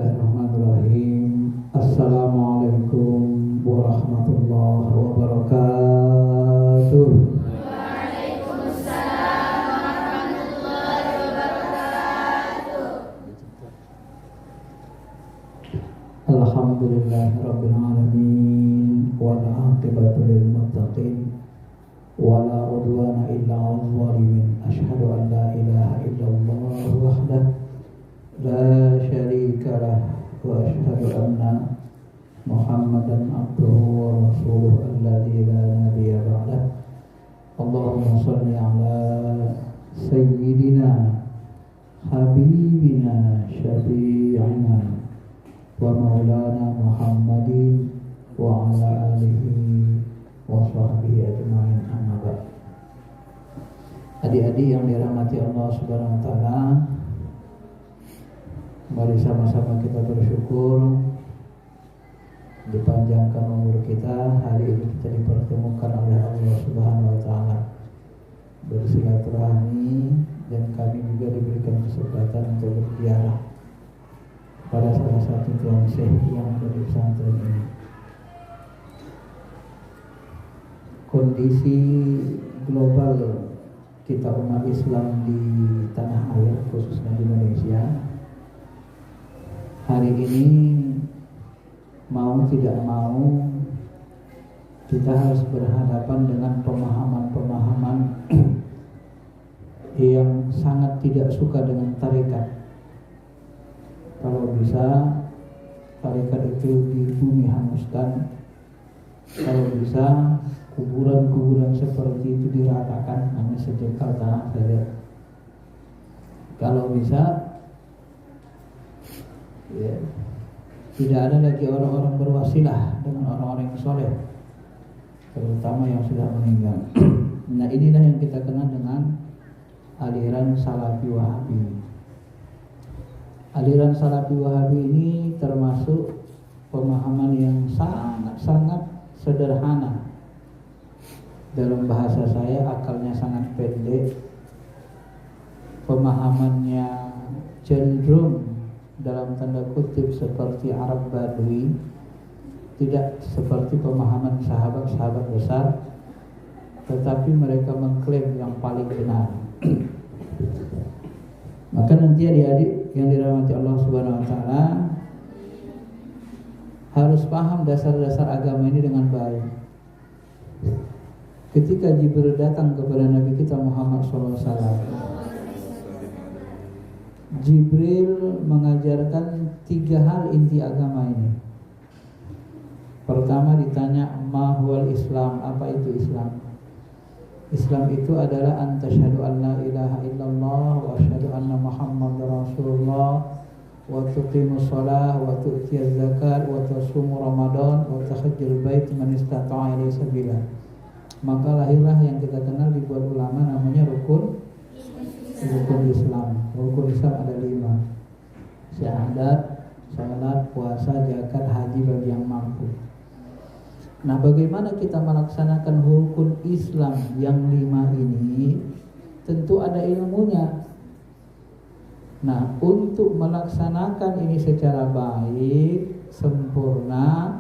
Bismillahirrahmanirrahim. Assalamualaikum warahmatullahi wabarakatuh. Waalaikumsalam warahmatullahi wabarakatuh. Alhamdulillahirabbil alamin wal aqibatu lil muttaqin wala udwana illa 'alal zalimin. Asyhadu an la ilaha illallah wahdahu la syarika lah wa asyhadu anna Muhammadan abduhu wa rasuluhu alladzi la nabiyya ba'dah. Allahumma shalli ala sayyidina habibina syafi'ina wa maulana Muhammadin wa ala alihi wa sahbihi ajma'in, amma ba'd. Adik-adik yang dirahmati Allah Subhanahu wa taala, mari sama-sama kita bersyukur dipanjangkan umur kita. Hari ini kita dipertemukan oleh Allah Subhanahu wa taala bersilaturahmi, dan kami juga diberikan kesempatan untuk berziarah pada salah satu tuan syekh yang ada di pesantren ini. Kondisi global kita umat Islam di tanah air, khususnya di Indonesia, hari ini mau tidak mau kita harus berhadapan dengan pemahaman-pemahaman yang sangat tidak suka dengan tarekat. Kalau bisa tarekat itu di bumi hanguskan, kalau bisa kuburan-kuburan seperti itu diratakan, hanya sejengkal tanah saja. Kalau bisa ya, tidak ada lagi orang-orang berwasilah dengan orang-orang yang soleh, terutama yang sudah meninggal. Nah, inilah yang kita kenal dengan aliran Salafi Wahabi. Aliran Salafi Wahabi ini termasuk pemahaman yang sangat-sangat sederhana. Dalam bahasa saya, akalnya sangat pendek, pemahamannya cenderung dalam tanda kutip seperti Arab Badui, tidak seperti pemahaman sahabat-sahabat besar, tetapi mereka mengklaim yang paling benar. Maka nanti adik-adik yang dirahmati Allah Subhanahu wa taala harus paham dasar-dasar agama ini dengan baik. Ketika Jibril datang kepada Nabi kita Muhammad SAW, Jibril mengajarkan 3 hal inti agama ini. Pertama ditanya, ma huwal Islam, apa itu Islam? Islam itu adalah antasyhadu an la ilaha illallah wa asyhadu anna Muhammadar Rasulullah wa tuqimus shalah wa tu'tiyaz zakat wa tasumu Ramadan wa tahajjul bait man istata'a ilaihi sabila. Maka lahirlah yang kita kenal dibuat ulama namanya rukun Islam. Rukun Islam ada 5: syahadat, salat, puasa, zakat, haji bagi yang mampu. Nah, bagaimana kita melaksanakan rukun Islam yang 5 ini? Tentu ada ilmunya. Nah, untuk melaksanakan ini secara baik, sempurna,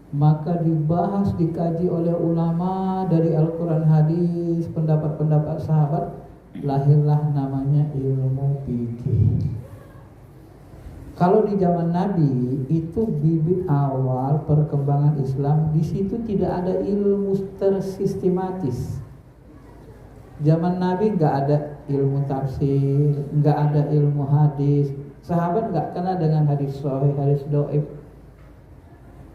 maka dibahas, dikaji oleh ulama dari Al-Quran, hadis, pendapat-pendapat sahabat. Lahirlah namanya ilmu fikih. Kalau di zaman Nabi itu bibit awal perkembangan Islam, di situ tidak ada ilmu tersistematis. Zaman Nabi nggak ada ilmu tafsir, nggak ada ilmu hadis. Sahabat nggak kenal dengan hadis sahih, hadis dhaif.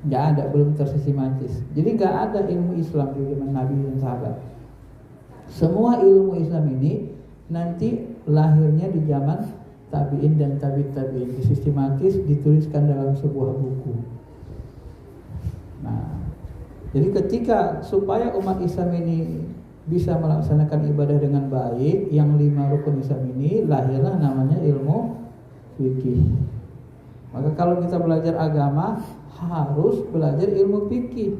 Nggak ada, belum tersistematis. Jadi nggak ada ilmu Islam di zaman Nabi dan sahabat. Semua ilmu Islam ini nanti lahirnya di zaman tabi'in dan tabi'in, disistematis, dituliskan dalam sebuah buku. Nah, jadi ketika supaya umat Islam ini bisa melaksanakan ibadah dengan baik, yang 5 rukun Islam ini, lahirlah namanya ilmu fikih. Maka kalau kita belajar agama, harus belajar ilmu fikih.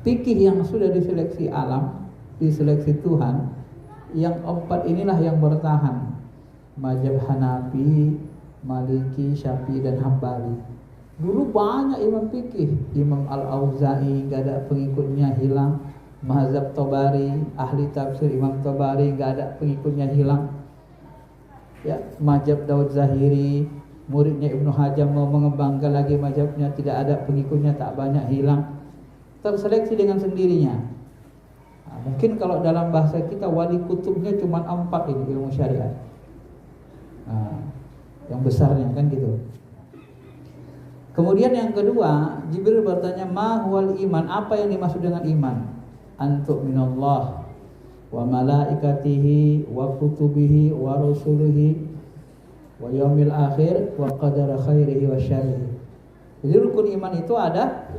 Fikih yang sudah diseleksi alam, diseleksi Tuhan, yang 4 inilah yang bertahan. Mazhab Hanafi, Maliki, Syafi'i dan Hambali. Dulu banyak imam fikih, Imam Al-Auza'i nggak ada pengikutnya hilang, mazhab Tabari, ahli tafsir Imam Tabari nggak ada pengikutnya hilang. Ya, mazhab Daud Zahiri, muridnya Ibnu Hajar mau mengembangkan lagi mazhabnya, tidak ada pengikutnya, tak banyak hilang. Terseleksi dengan sendirinya. Nah, mungkin kalau dalam bahasa kita wali kutubnya cuma 4 ini ilmu syariat. Nah, yang besarnya kan gitu. Kemudian yang kedua, Jibril bertanya, ma huwal iman, apa yang dimaksud dengan iman? Antu minallah wa malaikatihi wa kutubihi wa rusulihi wa yaumil akhir wa qadara khairihi wa syarrihi. Jadi rukun iman itu ada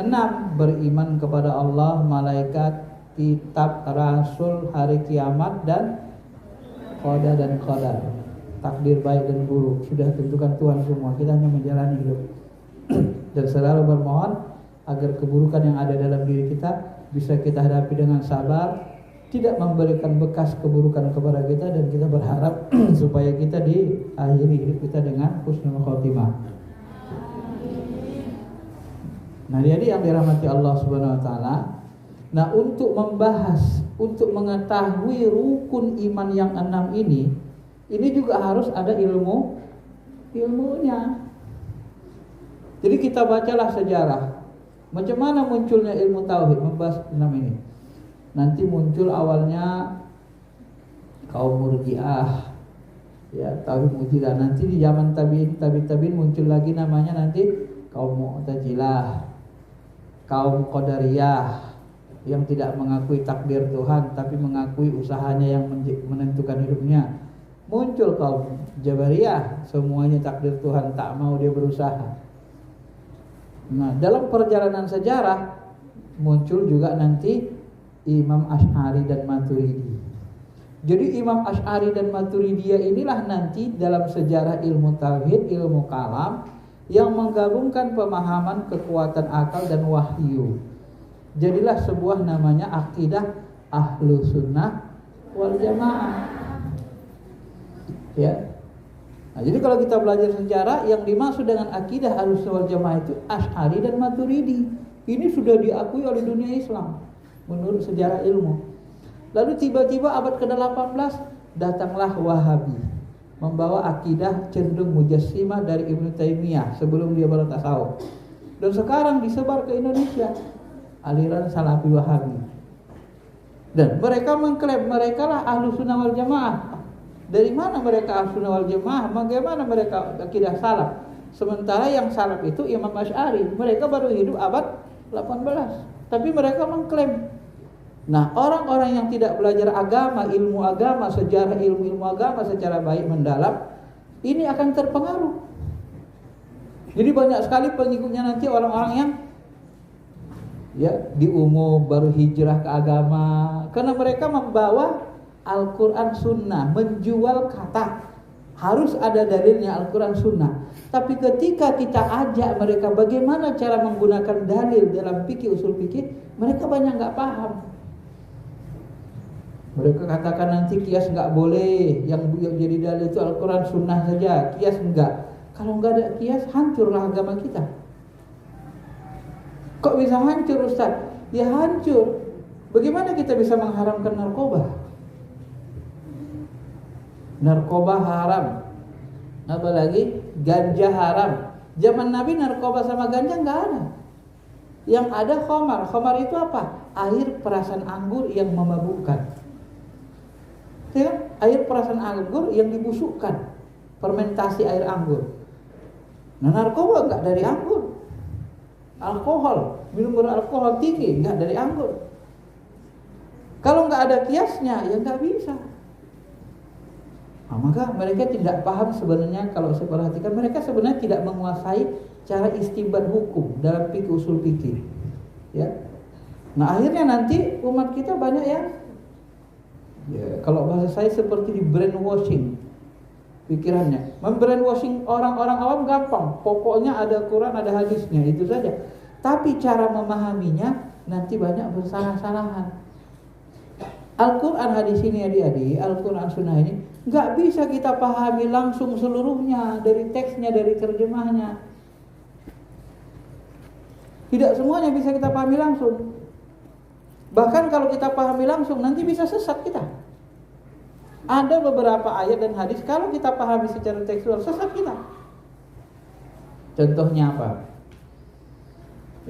6. Beriman kepada Allah, malaikat, kitab, rasul, hari kiamat, dan qada dan qadar, takdir baik dan buruk sudah tentukan Tuhan semua. Kita hanya menjalani hidup dan selalu bermohon agar keburukan yang ada dalam diri kita bisa kita hadapi dengan sabar, tidak memberikan bekas keburukan kepada kita, dan kita berharap supaya kita diakhiri hidup kita dengan husnul khotimah. Nah, jadi yang dirahmati Allah Subhanahu wa taala, nah untuk membahas, untuk mengetahui rukun iman yang 6 ini juga harus ada ilmunya. Jadi kita bacalah sejarah macam mana munculnya ilmu tauhid, membahas 6 ini. Nanti muncul awalnya kaum Murji'ah, ya, tauhid Mu'tazilah. Nanti di zaman tabi'in muncul lagi namanya nanti kaum Mu'tazilah, kaum Qadariyah yang tidak mengakui takdir Tuhan tapi mengakui usahanya yang menentukan hidupnya. Muncul kaum Jabariyah, semuanya takdir Tuhan, tak mau dia berusaha. Nah, dalam perjalanan sejarah muncul juga nanti Imam Asy'ari dan Maturidi. Jadi Imam Asy'ari dan Maturidiyah inilah nanti dalam sejarah ilmu tauhid, ilmu kalam yang menggabungkan pemahaman, kekuatan akal dan wahyu. Jadilah sebuah namanya akidah Ahlus Sunnah wal Jamaah. Ya. Nah, jadi kalau kita belajar sejarah, yang dimaksud dengan akidah Ahlus Sunnah wal Jamaah itu Asy'ari dan Maturidi. Ini sudah diakui oleh dunia Islam menurut sejarah ilmu. Lalu tiba-tiba abad ke-18 datanglah Wahabi, membawa akidah cenderung mujassimah dari Ibnu Taimiyah sebelum dia bertasawuf. Dan sekarang disebar ke Indonesia aliran Salafi Wahabi. Dan mereka mengklaim mereka lah Ahlus Sunnah wal Jamaah. Dari mana mereka Ahlus Sunnah wal Jamaah? Bagaimana mereka akidah salaf? Sementara yang salaf itu Imam Asy'ari, mereka baru hidup abad 18. Tapi mereka mengklaim. Nah, orang-orang yang tidak belajar agama, ilmu agama, sejarah ilmu agama secara baik mendalam, ini akan terpengaruh. Jadi banyak sekali pengikutnya nanti orang-orang yang ya di umum baru hijrah ke agama, karena mereka membawa Al-Quran Sunnah, menjual kata harus ada dalilnya Al-Quran Sunnah. Tapi ketika kita ajak mereka bagaimana cara menggunakan dalil dalam fikih, usul fikih, mereka banyak nggak paham. Mereka katakan nanti kias nggak boleh, yang jadi dalil itu Al-Quran Sunnah saja, kias enggak. Kalau nggak ada kias, hancurlah agama kita. Kok bisa hancur, Ustaz? Ya hancur. Bagaimana kita bisa mengharamkan narkoba? Narkoba haram. Apalagi ganja haram. Zaman Nabi narkoba sama ganja nggak ada. Yang ada khamar. Khamar itu apa? Air perasan anggur yang memabukkan. Ya, air perasan anggur yang dibusukkan, fermentasi air anggur. Nah, narkoba enggak dari anggur. Alkohol, minum beralkohol tinggi enggak dari anggur. Kalau enggak ada kiasnya, ya enggak bisa. Nah, maka mereka tidak paham sebenarnya. Kalau saya perhatikan, mereka sebenarnya tidak menguasai cara istinbat hukum dalam fikih usul fikih. Ya. Nah, akhirnya nanti umat kita banyak yang ya, kalau bahasa saya seperti di brainwashing pikirannya. Membrainwashing orang-orang awam gampang. Pokoknya ada Quran, ada hadisnya, itu saja. Tapi cara memahaminya nanti banyak bersalah-salahan. Al-Quran hadis ini adik-adik, Al-Quran sunnah ini nggak bisa kita pahami langsung seluruhnya dari teksnya, dari terjemahnya. Tidak semuanya bisa kita pahami langsung. Bahkan kalau kita pahami langsung nanti bisa sesat kita. Ada beberapa ayat dan hadis kalau kita pahami secara tekstual sesat kita. Contohnya apa?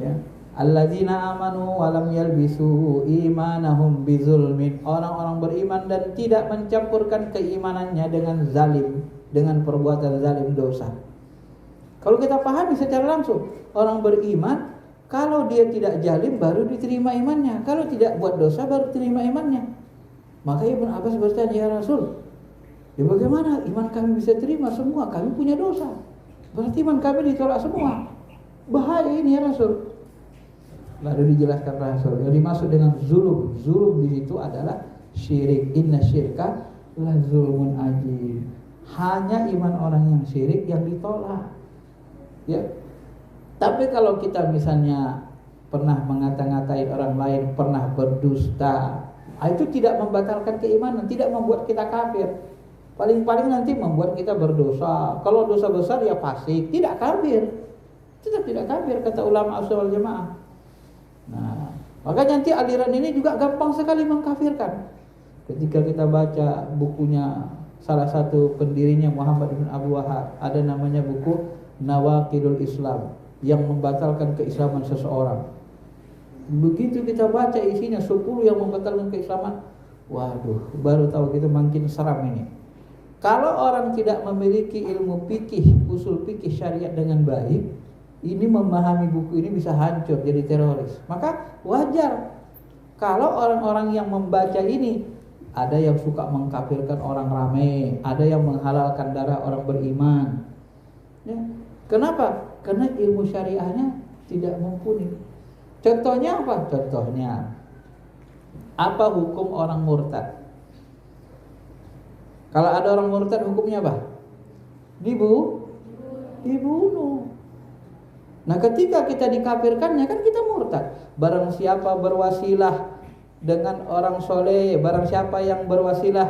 Ya. Alladzina amanu wa lam yalbisu imanahum bizulmin. Orang-orang beriman dan tidak mencampurkan keimanannya dengan zalim, dengan perbuatan zalim, dosa. Kalau kita pahami secara langsung, orang beriman kalau dia tidak zalim baru diterima imannya, kalau tidak buat dosa baru diterima imannya. Maka Ibnu Abbas bertanya, ya Rasul, ya bagaimana iman kami bisa terima semua? Kami punya dosa. Berarti iman kami ditolak semua. Bahaya ini ya Rasul. Lalu dijelaskan Rasul, yang dimaksud dengan zulum. Zulum di situ adalah syirik. Inna syirka la zulmun ajim. Hanya iman orang yang syirik yang ditolak. Ya. Tapi kalau kita misalnya pernah mengata-ngatain orang lain, pernah berdusta, itu tidak membatalkan keimanan, tidak membuat kita kafir. Paling-paling nanti membuat kita berdosa. Kalau dosa besar ya fasik, tidak kafir. Tetap tidak kafir kata ulama Ahlussunnah wal Jamaah. Nah, maka nanti aliran ini juga gampang sekali mengkafirkan. Ketika kita baca bukunya salah satu pendirinya Muhammad bin Abdul Wahhab, ada namanya buku Nawaqidul Islam, yang membatalkan keislaman seseorang. Begitu kita baca isinya 10 yang membatalkan keislaman, waduh, baru tahu kita makin seram ini. Kalau orang tidak memiliki ilmu fikih, usul fikih syariat dengan baik, ini memahami buku ini bisa hancur jadi teroris. Maka wajar kalau orang-orang yang membaca ini, ada yang suka mengkafirkan orang ramai, ada yang menghalalkan darah orang beriman. Ya. Kenapa? Karena ilmu syariahnya tidak mumpuni. Contohnya apa? Contohnya, apa hukum orang murtad? Kalau ada orang murtad hukumnya apa? Dibunuh. Nah, ketika kita dikafirkannya kan kita murtad. Barang siapa berwasilah dengan orang soleh, barang siapa yang berwasilah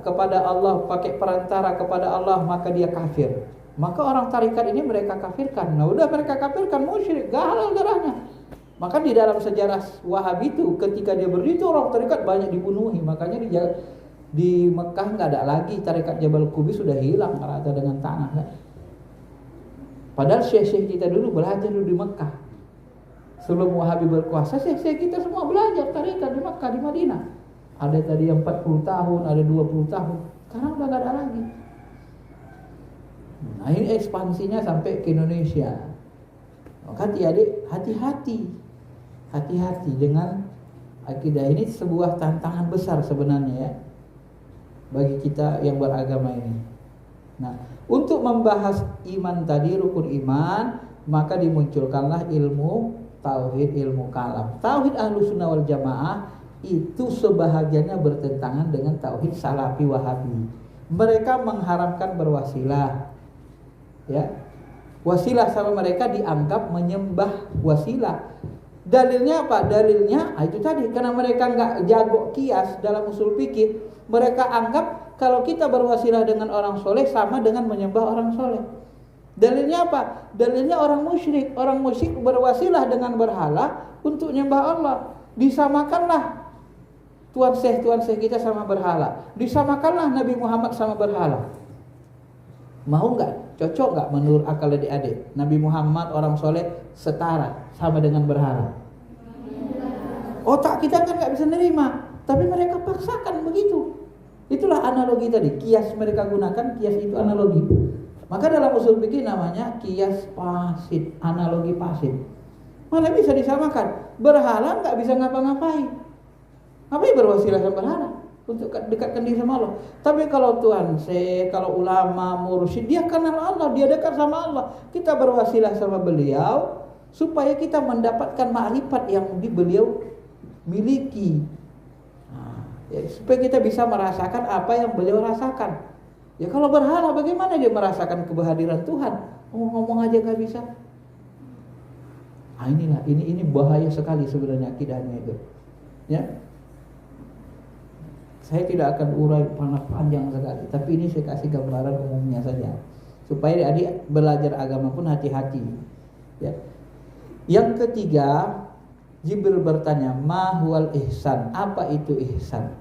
kepada Allah, pakai perantara kepada Allah, maka dia kafir. Maka orang tarikat ini mereka kafirkan. Nah, udah mereka kafirkan, musyrik, gak halal darahnya. Maka di dalam sejarah Wahabi itu, ketika dia berdiri itu orang tarikat banyak dibunuhi. Makanya di Mekah nggak ada lagi tarikat Jabal Qubis, sudah hilang rata dengan tanah. Padahal syekh-syekh kita dulu belajar dulu di Mekah. Sebelum Wahabi berkuasa, syekh-syekh kita semua belajar tarikat di Mekah, di Madinah. Ada tadi yang 40 tahun, ada 20 tahun. Sekarang udah nggak ada lagi. Nah, ini ekspansinya sampai ke Indonesia. Maka adik, hati-hati dengan akidah ini. Sebuah tantangan besar sebenarnya ya, bagi kita yang beragama ini. Nah, untuk membahas iman tadi, rukun iman, maka dimunculkanlah ilmu tauhid, ilmu kalam. Tauhid Ahlussunnah wal Jamaah itu sebahagiannya bertentangan dengan tauhid Salafi Wahabi. Mereka mengharamkan berwasilah. Ya. Wasilah sama mereka dianggap menyembah wasilah. Dalilnya apa? Dalilnya itu tadi, karena mereka nggak jago kias dalam usul fikih, mereka anggap kalau kita berwasilah dengan orang soleh sama dengan menyembah orang soleh. Dalilnya apa? Dalilnya orang musyrik. Orang musyrik berwasilah dengan berhala untuk menyembah Allah. Disamakanlah tuan syekh kita sama berhala. Disamakanlah Nabi Muhammad sama berhala. Mau nggak? Cocok nggak menurut akal adik-adik? Nabi Muhammad orang soleh setara sama dengan berhala. Otak kita kan nggak bisa nerima, tapi mereka paksakan begitu. Itulah analogi tadi, kias mereka gunakan, kias itu analogi. Maka dalam usul fikih namanya kias fasid, analogi fasid. Mana bisa disamakan? Berhala nggak bisa ngapa-ngapain. Ngapain berwasilah sama berhala? Untuk dekatkan diri sama Allah. Tapi kalau Tuhan kalau ulama, mursyid, dia kenal Allah, dia dekat sama Allah. Kita berwasilah sama beliau supaya kita mendapatkan makrifat yang beliau miliki. Ya, supaya kita bisa merasakan apa yang beliau rasakan. Ya kalau berhala bagaimana dia merasakan kehadiran Tuhan? Ngomong aja gak bisa. Inilah ini bahaya sekali sebenarnya akidahnya itu. Ya. Saya tidak akan urai panjang sekali, tapi ini saya kasih gambaran umumnya saja supaya adik belajar agama pun hati-hati. Ya. Yang ketiga, Jibril bertanya, "Ma huwal ihsan?" Apa itu ihsan?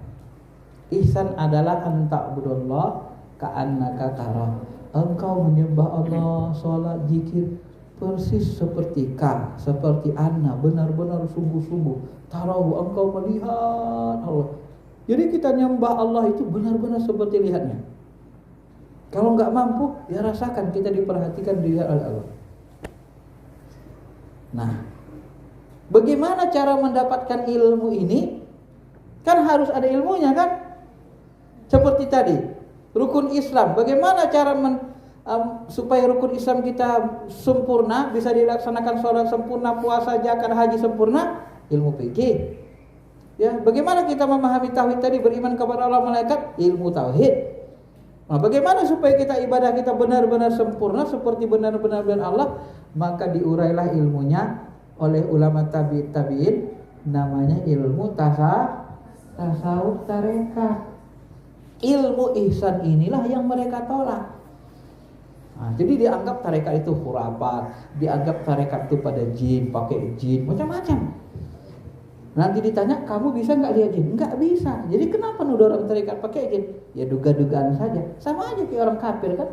Ihsan adalah anta'budullah ka'annaka tarah. Engkau menyembah Allah, salat, zikir persis seperti seperti anna, benar-benar sungguh-sungguh. Tarahu, engkau melihat Allah. Jadi kita nyembah Allah itu benar-benar seperti lihatnya. Kalau nggak mampu, ya rasakan kita diperhatikan, dilihat oleh Allah. Nah, bagaimana cara mendapatkan ilmu ini? Kan harus ada ilmunya kan? Seperti tadi, rukun Islam. Bagaimana cara supaya rukun Islam kita sempurna, bisa dilaksanakan sholat sempurna, puasa, zakat, haji sempurna? Ilmu fikih. Ya, bagaimana kita memahami tauhid tadi, beriman kepada Allah, malaikat? Ilmu tauhid. Nah, bagaimana supaya kita ibadah kita benar-benar sempurna seperti benar-benar Allah? Maka diurailah ilmunya oleh ulama tabi'in, namanya ilmu tasawuf tarekat. Ilmu ihsan inilah yang mereka tolak. Nah, jadi dianggap tarekat itu khurafat, dianggap tarekat itu pada jin, pakai jin, macam-macam. Nanti ditanya, kamu bisa nggak lihat jin? Nggak bisa. Jadi kenapa nuduh orang tarekat pakai jin? Ya duga-dugaan saja. Sama aja kayak orang kafir kan?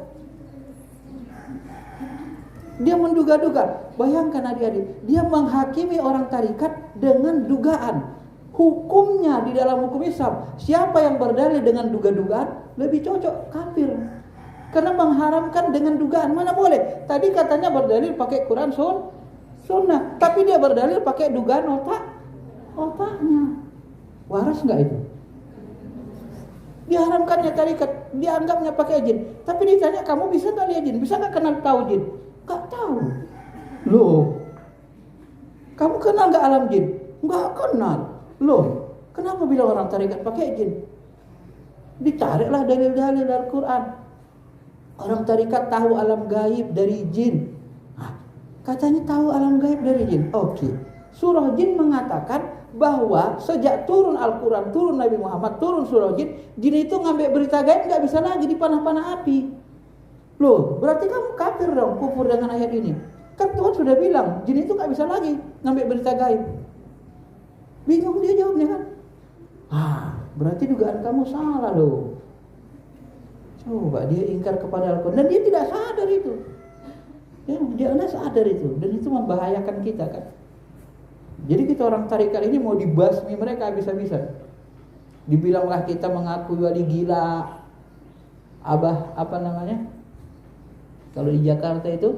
Dia menduga-duga. Bayangkan adik-adik, dia menghakimi orang tarekat dengan dugaan. Hukumnya di dalam hukum Islam, siapa yang berdalil dengan duga-dugaan lebih cocok kafir. Karena mengharamkan dengan dugaan, mana boleh. Tadi katanya berdalil pakai Quran sunnah, tapi dia berdalil pakai dugaan otaknya. Waras nggak itu? Diharamkannya tarekat, dianggapnya pakai jin. Tapi ditanya, kamu bisa nggak lihat jin? Bisa nggak kenal tahu jin? Nggak tahu. Loh, kamu kenal nggak alam jin? Nggak kenal. Loh, kenapa bilang orang tarekat pakai jin? Ditariklah dalil-dalil dari Quran. Orang tarekat tahu alam gaib dari jin. Katanya tahu alam gaib dari jin. Oke. Surah jin mengatakan bahwa sejak turun Al-Quran, turun Nabi Muhammad, turun surah jin itu ngambil berita gaib nggak bisa lagi dipanah-panah api. Loh, berarti kamu kafir dong, kufur dengan ayat ini. Kan Tuhan sudah bilang, jin itu nggak bisa lagi ngambil berita gaib. Bingung dia jawabnya kan? Berarti dugaan kamu salah loh. Coba dia ingkar kepada Al-Quran dan dia tidak sadar itu. Ya, dia tidak sadar itu dan itu membahayakan kita kan. Jadi kita orang tarekat ini mau dibasmi mereka habis-habisan. Dibilanglah kita mengaku wali gila. Apa namanya? Kalau di Jakarta itu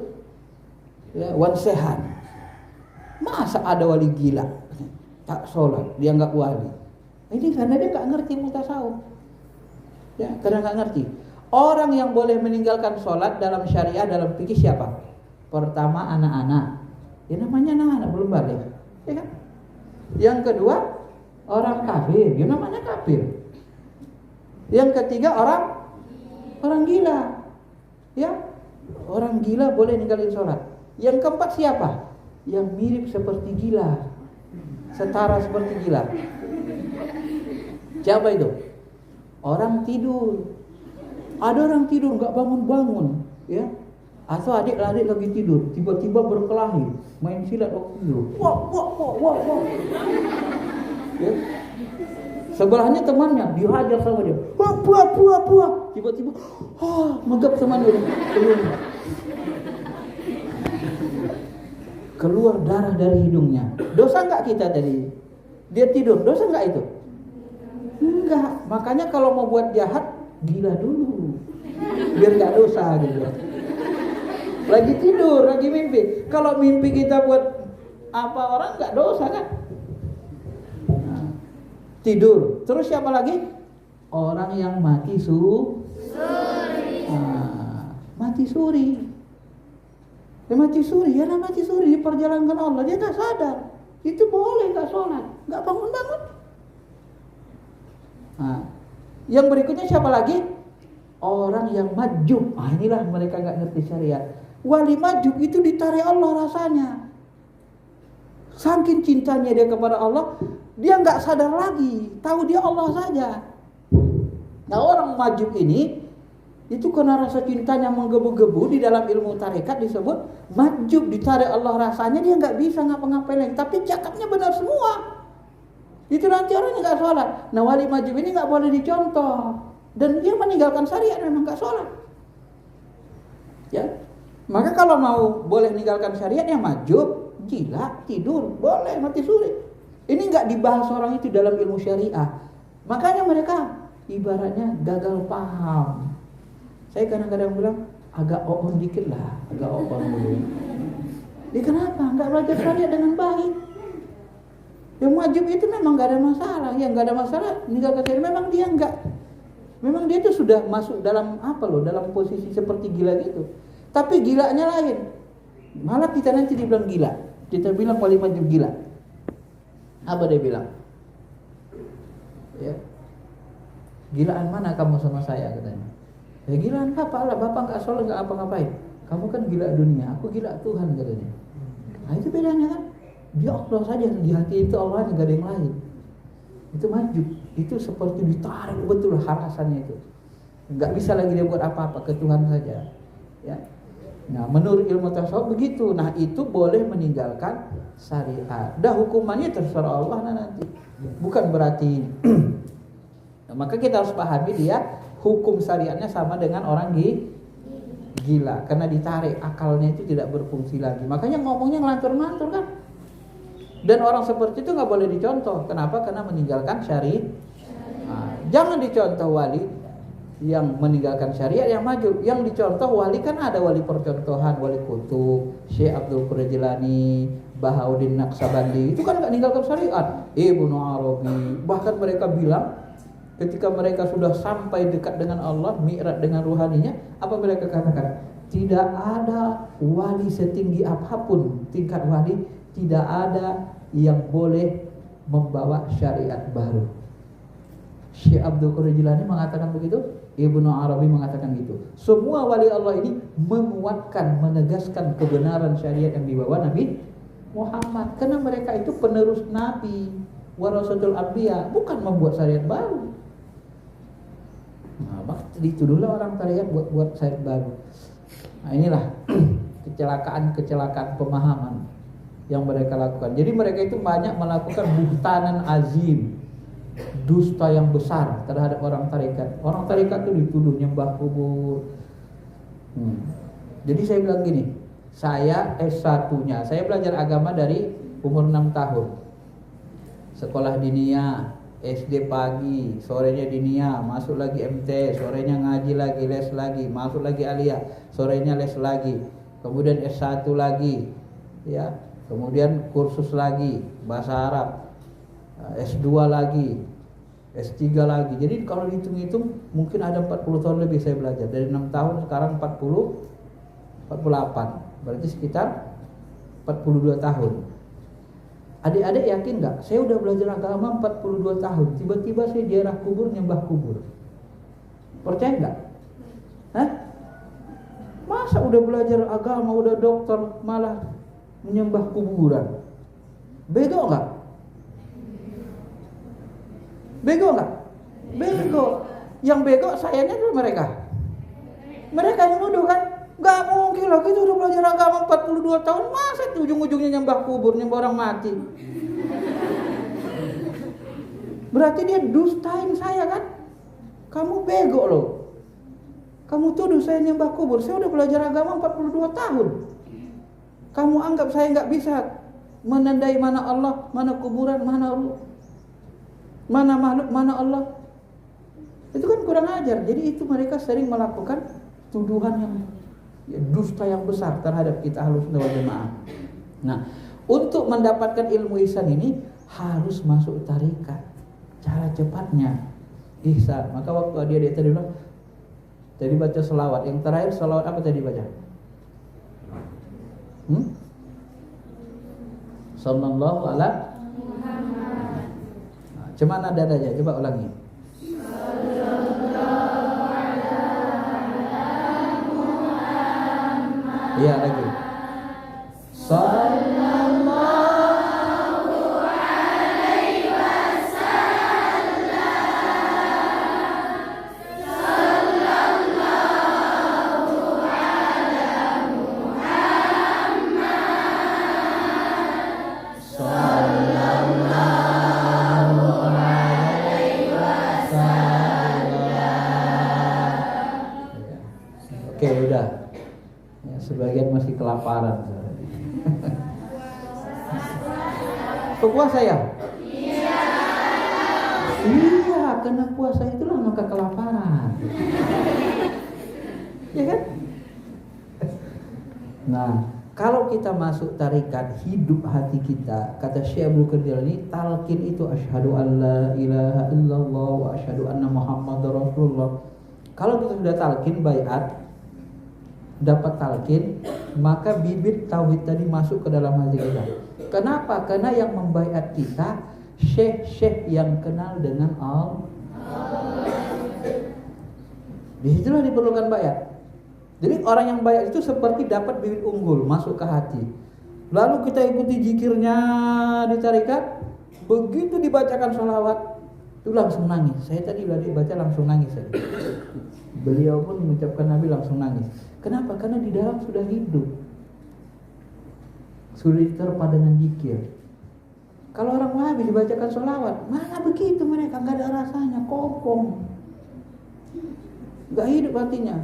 ya, wan sehan. Masa ada wali gila? Tak sholat, dia nggak wali. Ini karena dia nggak ngerti mutasawuf. Ya, karena nggak ngerti. Orang yang boleh meninggalkan sholat dalam syariah, dalam fikih siapa? Pertama anak-anak. Ya namanya anak-anak belum balik. Ya kan? Yang kedua orang kafir, dia namanya kafir. Yang ketiga orang gila. Ya, orang gila boleh ninggalin sholat. Yang keempat siapa? Yang mirip seperti gila, setara seperti gila. Siapa itu? Orang tidur. Ada orang tidur nggak bangun-bangun, ya. Atau adik-adik lagi tidur, tiba-tiba berkelahi, main silat waktu tidur. Wah. Ya. Sebelahnya temannya dihajar sama dia. Buah. Tiba-tiba, megap sama dia. Keluar darah dari hidungnya. Dosa nggak kita tadi? Dia tidur, dosa nggak itu? Enggak. Makanya kalau mau buat jahat, gila dulu, biar nggak dosa gitu. Lagi tidur, lagi mimpi. Kalau mimpi kita buat apa orang nggak dosa kan? Tidur. Terus siapa lagi? Orang yang mati suri. Mati suri. Dia mati suri, mati suri diperjalankan Allah. Dia nggak sadar. Itu boleh nggak sholat, nggak bangun-bangun. Yang berikutnya siapa lagi? Orang yang majub. Inilah mereka nggak ngerti syariat. Wali majub itu ditarik Allah rasanya. Saking cintanya dia kepada Allah, dia nggak sadar lagi, tahu dia Allah saja. Nah, orang majub ini itu karena rasa cintanya menggebu-gebu. Di dalam ilmu tarekat disebut majub, ditarik Allah rasanya, dia nggak bisa ngapa-ngapain lagi, tapi cakapnya benar semua. Itu nanti orang nggak sholat. Nah, wali majub ini nggak boleh dicontoh, dan dia meninggalkan syariat, memang nggak sholat. Ya, maka kalau mau boleh meninggalkan syariat yang majub, gila, tidur, boleh mati suri. Ini nggak dibahas orang itu dalam ilmu syariah. Makanya mereka ibaratnya gagal paham. Saya kadang-kadang bilang agak on dikit lah, agak on dulu. Dia kenapa? Nggak belajar syariat dengan baik. Yang majub itu memang nggak ada masalah, yang nggak ada masalah meninggalkan syariat. Memang dia itu sudah masuk dalam dalam posisi seperti gila gitu. Tapi gilanya lain. Malah kita nanti dibilang gila. Kita bilang wali majub gila. Apa dia bilang? Ya. Gilaan mana kamu sama saya, katanya. Ya gilaan apa lah, bapak nggak sholat nggak apa-ngapain. Kamu kan gila dunia, aku gila Tuhan, katanya. Nah itu bedanya kan. Dia Allah saja, di hati itu Allah, nggak ada yang lain. Itu majub, itu seperti ditarik betul harasannya itu. Nggak bisa lagi dia buat apa-apa, ke Tuhan saja. Ya. Nah menurut ilmu tasawuf begitu. Nah itu boleh meninggalkan syariat. Dah hukumannya terserah Allah nanti. Bukan berarti. Nah, maka kita harus pahami dia hukum syariatnya sama dengan orang gila, karena ditarik akalnya itu tidak berfungsi lagi. Makanya ngomongnya ngelantur-ngelantur kan. Dan orang seperti itu nggak boleh dicontoh. Kenapa? Karena meninggalkan syariat. Nah, jangan dicontoh wali yang meninggalkan syariat yang maju. Yang dicontoh wali kan ada wali percontohan, wali kutub, Syekh Abdul Qadir Jilani, Bahauddin Naqsabandi. Itu kan nggak meninggalkan syariat. Ibnu Arabi. Bahkan mereka bilang ketika mereka sudah sampai dekat dengan Allah, mi'raj dengan ruhaninya, apa mereka katakan? Tidak ada wali setinggi apapun tingkat wali, tidak ada yang boleh membawa syariat baru. Syekh Abdul Qadir Jilani mengatakan begitu, Ibnu Arabi mengatakan gitu. Semua wali Allah ini menguatkan, menegaskan kebenaran syariat yang dibawa Nabi Muhammad, karena mereka itu penerus Nabi, warasatul anbiya, bukan membuat syariat baru. Nah, maka dituduhlah orang tarekat buat syariat baru. Nah, inilah kecelakaan pemahaman yang mereka lakukan. Jadi mereka itu banyak melakukan buhtanan azim, dusta yang besar terhadap orang tarekat. Orang tarekat itu dituduh nyembah kubur. Jadi saya bilang gini, saya S1-nya, saya belajar agama dari umur 6 tahun. Sekolah diniyah, SD pagi, sorenya diniyah, masuk lagi MT, sorenya ngaji lagi, les lagi, masuk lagi aliyah, sorenya les lagi, kemudian S1 lagi, ya, kemudian kursus lagi bahasa Arab, S2 lagi, S3 lagi. Jadi kalau dihitung-hitung mungkin ada 40 tahun lebih saya belajar. Dari 6 tahun sekarang 48, berarti sekitar 42 tahun. Adik-adik yakin nggak? Saya udah belajar agama 42 tahun. Tiba-tiba saya ziarah kubur, nyembah kubur. Percaya nggak? Hah? Masa udah belajar agama, udah dokter, malah menyembah kuburan? Bego nggak? Bego nggak? Bego. Yang bego sayanya tuh mereka. Mereka yang nuduh kan? Gak mungkin lah, kita udah belajar agama 42 tahun, masa ujung-ujungnya nyembah kubur, nyembah orang mati. Berarti dia dustain saya kan? Kamu bego loh. Kamu tuduh saya nyembah kubur, saya udah belajar agama 42 tahun. Kamu anggap saya gak bisa menandai mana Allah, mana kuburan, mana Allah, mana makhluk, mana Allah. Itu kan kurang ajar. Jadi itu mereka sering melakukan tuduhan yang dusta yang besar terhadap kita Ahlussunnah wal Jamaah. Nah, untuk mendapatkan ilmu ihsan ini harus masuk tarekat. Cara cepatnya ihsan. Maka waktu dia tadi baca selawat. Yang terakhir selawat apa tadi baca? Sallallahu alaihi Muhammad. Nah, cuman ada aja. Coba ulangi. Iya lagi. Sallallahu alaihi wasallam. Oke, udah. Ya, sebagian masih kelaparan. Puasa ya? Iya, karena puasa itulah maka kelaparan. Ya kan? Nah, kalau kita masuk tarikat, hidup hati kita, kata Syekh Abdul Qadir ini, talqin itu asyhadu an la ilaha illallah wa asyhadu anna muhammadar rasulullah. Kalau kita sudah talqin baiat, dapat talqin, maka bibit tauhid tadi masuk ke dalam hati kita. Kenapa? Karena yang membaiat kita syekh-syekh yang kenal dengan Allah. Di situlah diperlukan baiat. Jadi orang yang baiat itu seperti dapat bibit unggul masuk ke hati. Lalu kita ikuti zikirnya di tarikat, begitu dibacakan sholawat, itu langsung nangis. Saya tadi baca langsung nangis. Beliau pun mengucapkan Nabi langsung nangis. Kenapa? Karena di dalam sudah hidup, sudah diterpa dengan zikir. Kalau orang Wahabi dibacakan sholawat, mana begitu mereka, nggak ada rasanya, kopong, nggak hidup hatinya.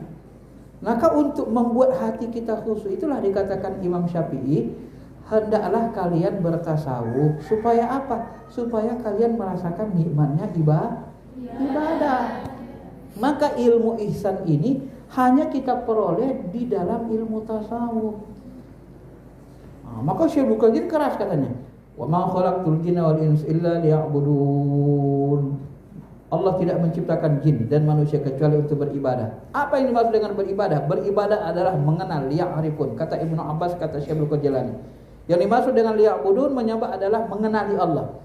Maka untuk membuat hati kita khusyuk, itulah dikatakan Imam Syafi'i, hendaklah kalian bertasawuf. Supaya apa? Supaya kalian merasakan nikmatnya ibadah. Maka ilmu ihsan ini hanya kita peroleh di dalam ilmu tasawuf. Maka Syekh Abdul Qadir keras katanya, wa ma khalaqtul jinna wal insa illa liya'budun. Allah tidak menciptakan jin dan manusia kecuali untuk beribadah. Apa yang dimaksud dengan beribadah? Beribadah adalah mengenal, liya'rifun. Kata Ibnu Abbas, kata Syekh Abdul Qadir Jilani. Yang dimaksud dengan liya'budun, menyembah adalah mengenali Allah.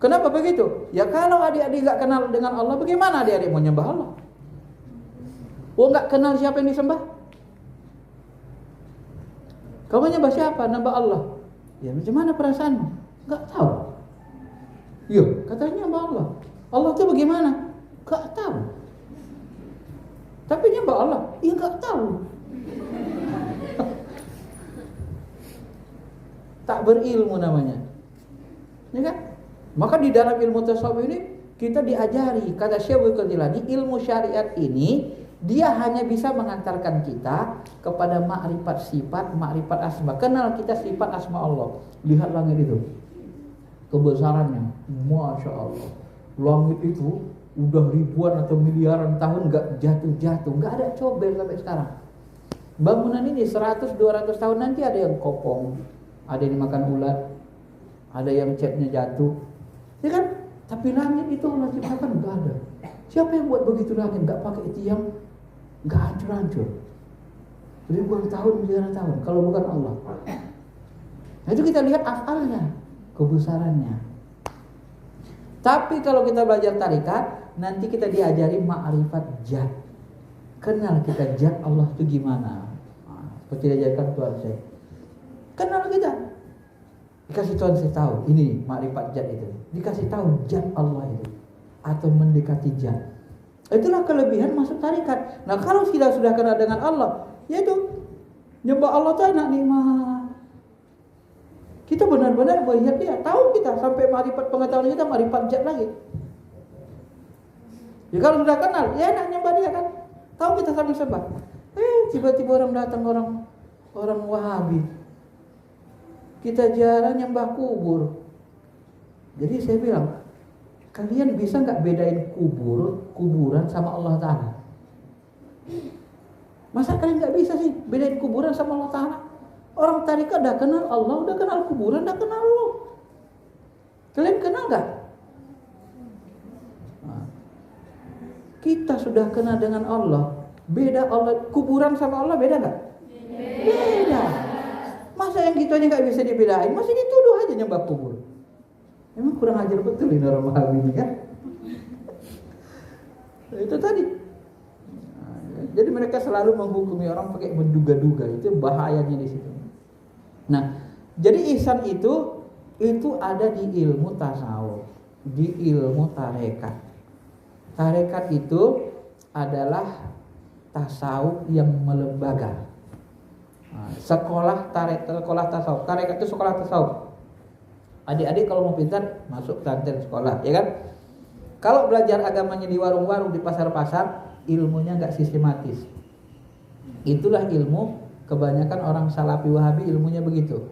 Kenapa begitu? Ya kalau adik-adik enggak kenal dengan Allah, bagaimana adik-adik mau menyembah Allah? Enggak kenal siapa yang disembah? Kamu menyembah siapa? Nambah Allah. Ya macam mana perasaanmu? Enggak tahu. Iya, katanya nyembah Allah. Allah itu bagaimana? Gak tahu. Tapi nyembah Allah? Ya gak tahu. Tak berilmu namanya. Ya kan? Maka di dalam ilmu tasawuf ini kita diajari, kata Syekh Abdul Qadir Jilani, ilmu syariat ini dia hanya bisa mengantarkan kita kepada makrifat sifat, makrifat asma. Kenal kita sifat asma Allah. Lihat langit itu, kebesarannya, Masya Allah. Langit itu udah ribuan atau miliaran tahun gak jatuh-jatuh, gak ada cober sampai sekarang. Bangunan ini 100-200 tahun nanti ada yang kopong, ada yang dimakan ulat, ada yang catnya jatuh, ya kan? Tapi langit itu Allah ciptakan gak ada. Siapa yang buat begitu langit? Gak pakai tiang, gak hancur-hancur. Ribuan tahun, miliaran tahun, kalau bukan Allah. Nah itu kita lihat afalnya, kebesarannya. Tapi kalau kita belajar tarikat, nanti kita diajari ma'rifat jat. Kenal kita jat Allah itu gimana. Seperti diajarkan Tuhan saya. Kenal kita. Dikasih Tuhan saya tahu, ini ma'rifat jat itu. Dikasih tahu jat Allah itu. Atau mendekati jat. Itulah kelebihan masuk tarikat. Nah kalau kita sudah kenal dengan Allah, yaitu nyembah Allah itu enak nikmat. Kita benar-benar melihat dia, tahu kita sampai marifat pengetahuan kita, marifat jat lagi. Ya kalau sudah kenal, ya enak nyembah dia kan. Tahu kita sambil sembah. Tiba-tiba orang datang, orang Wahabi. Kita jarang nyembah kubur. Jadi saya bilang, kalian bisa nggak bedain kuburan sama Allah Ta'ala? Masa kalian nggak bisa sih bedain kuburan sama Allah Ta'ala? Orang tarikat udah kenal Allah, udah kenal kuburan, udah kenal Allah. Kalian kenal gak? Nah, kita sudah kenal dengan Allah. Beda Allah, kuburan sama Allah beda gak? Beda. Masa yang gitu aja gak bisa dibedain? Masih dituduh aja nyembah kubur. Emang kurang ajar betul ini orang Wahabi ini kan? Nah, itu tadi. Jadi mereka selalu menghukumi orang pakai menduga-duga. Itu bahayanya di situ. Nah, jadi ihsan itu ada di ilmu tasawuf, di ilmu tarekat. Tarekat itu adalah tasawuf yang melembaga. Nah, sekolah tasawuf. Tarekat itu sekolah tasawuf. Adik-adik kalau mau pintar masuk pesantren sekolah, ya kan? Kalau belajar agamanya di warung-warung, di pasar-pasar, ilmunya nggak sistematis. Itulah ilmu kebanyakan orang Salafi Wahabi ilmunya begitu.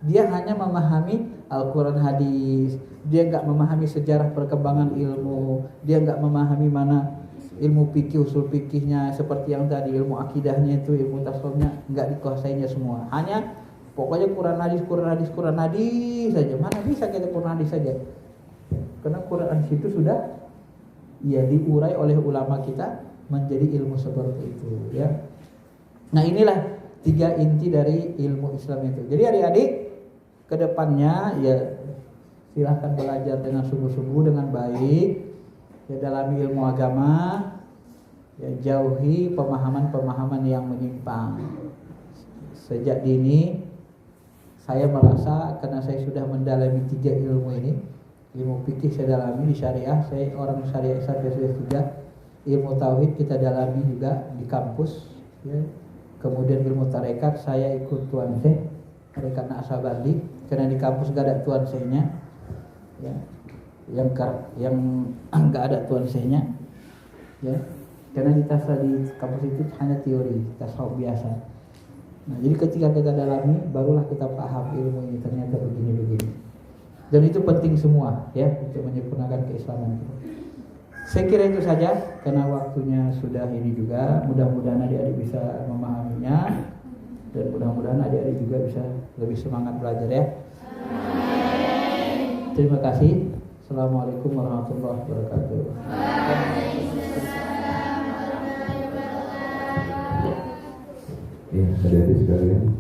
Dia hanya memahami Al-Quran hadis, dia nggak memahami sejarah perkembangan ilmu, dia nggak memahami mana ilmu fikih, usul fikihnya seperti yang tadi, ilmu akidahnya itu, ilmu tasawufnya nggak dikuasainya semua. Hanya pokoknya Quran hadis saja. Mana bisa kita Quran hadis saja? Karena Quran hadis itu sudah ya diurai oleh ulama kita menjadi ilmu seperti itu, ya. Nah, inilah 3 inti dari ilmu Islam itu. Jadi adik-adik, kedepannya ya silahkan belajar dengan sungguh-sungguh, dengan baik, ya dalami ilmu agama, ya jauhi pemahaman-pemahaman yang menyimpang. Sejak dini saya merasa karena saya sudah mendalami 3 ilmu ini, ilmu fikih saya dalami di syariah, saya orang syariah sampai sudah 3, ilmu tauhid kita dalami juga di kampus, ya. Kemudian ilmu tarekat saya ikut Tuan Syekh tarekat Naqsabandi karena di kampus gak ada Tuan Syekhnya, ya. Yang enggak ada Tuan Syekhnya, ya. Karena di kampus itu hanya teori tasawuf biasa. Nah, jadi ketika kita dalami barulah kita paham ilmu ini ternyata begini-begini. Dan itu penting semua, ya, untuk menyempurnakan keislaman kita. Saya kira itu saja karena waktunya sudah ini juga. Mudah-mudahan adik-adik bisa memahaminya dan mudah-mudahan adik-adik juga bisa lebih semangat belajar, ya. Terima kasih. Assalamualaikum warahmatullahi wabarakatuh. Ya, adik-adik sekalian,